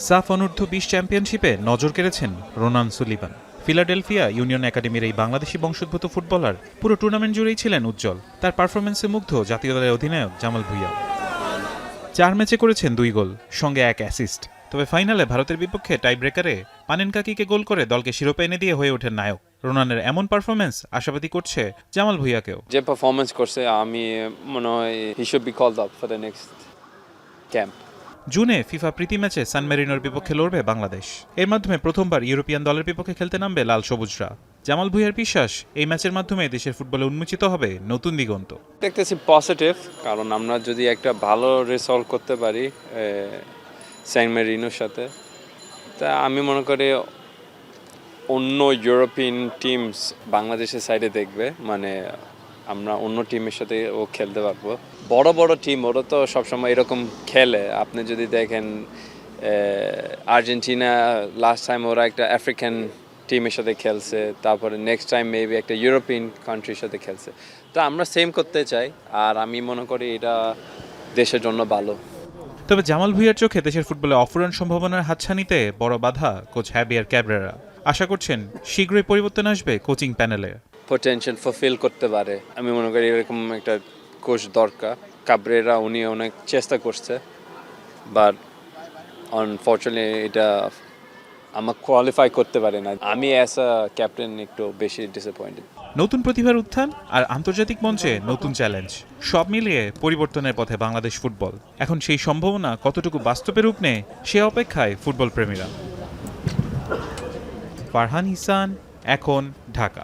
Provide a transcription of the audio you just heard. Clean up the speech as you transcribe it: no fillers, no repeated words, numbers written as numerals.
সাফ অনূর্ধ্ব-20 চ্যাম্পিয়নশিপে নজর কেড়েছেন রোনান সুলিভান। ফিলাডেলফিয়া ইউনিয়ন একাডেমির এই বাংলাদেশি বংশোদ্ভূত ফুটবলার পুরো টুর্নামেন্ট জুড়েই ছিলেন উজ্জ্বল। তার পারফরমেন্সে মুগ্ধ জাতীয় দলের অধিনায়ক জামাল ভুঁইয়া। 4 ম্যাচে করেছেন 2 গোল, সঙ্গে 1 অ্যাসিস্ট। তবে ফাইনালে ভারতের বিপক্ষে টাই ব্রেকারে পানেনকাকিকে গোল করে দলকে শিরোপা এনে দিয়ে হয়ে ওঠেন নায়ক। রোনানের এমন পারফরমেন্স আশাবাদী করছে জামাল ভুঁইয়াকেও। যে পারফরমেন্স করছে, আমি মনে হয় he should be called up for the next camp. জুনে ফিফা প্রীতি ম্যাচে সান মেরিনোর বিপক্ষে লড়বে বাংলাদেশ। এর মাধ্যমে প্রথমবার ইউরোপিয়ান দলের বিপক্ষে খেলতে নামবে লাল সবুজরা। জামাল ভুঁইয়ার বিশ্বাস, এই ম্যাচের মাধ্যমে দেশের ফুটবলে উন্মোচিত হবে নতুন দিগন্ত। দেখতেছি পজিটিভ, কারণ আমরা যদি একটা ভালো রেজাল্ট করতে পারি সান মেরিনোর সাথে, তা আমি মনে করি অন্য ইউরোপিয়ান টিমস বাংলাদেশের সাইডে দেখবে, মানে আমরা অন্য টিমের সাথে ও খেলতে পারবো। বড় বড় টিম ওরা তো সবসময় এরকম খেলে। আপনি যদি দেখেন আর্জেন্টিনা লাস্ট টাইম ওরা একটা আফ্রিকান টিমের সাথে খেলছে, তারপরে নেক্সট টাইম মেবি একটা ইউরোপিয়ান কান্ট্রির সাথে খেলছে। তো আমরা সেম করতে চাই, আর আমি মনে করি এটা দেশের জন্য ভালো। তবে জামাল ভুঁইয়ার চোখে দেশের ফুটবলে অফুরান সম্ভাবনার হাতছানিতে বড় বাধা কোচ হ্যাভিয়ার ক্যাব্রেরা। আশা করছেন শীঘ্রই পরিবর্তন আসবে কোচিং প্যানেলে। পটেনশিয়াল ফুলফিল করতে পারে, আমি মনে করি এরকম একটা কোচ দরকার। ক্যাব্রেরা উনি অনেক চেষ্টা করছে, বাট আনফর্চুনেটলি এটা আমার কোয়ালিফাই করতে পারে না। আমি অ্যাজ আ ক্যাপ্টেন একটু বেশি ডিসঅ্যাপয়েন্টেড। নতুন প্রতিভার উত্থান আর আন্তর্জাতিক মঞ্চে নতুন চ্যালেঞ্জ, সব মিলিয়ে পরিবর্তনের পথে বাংলাদেশ ফুটবল। এখন সেই সম্ভাবনা কতটুকু বাস্তবে রূপ নেয় সে অপেক্ষায় ফুটবল প্রেমীরা। ফারহান ইহসান, এখন, ঢাকা।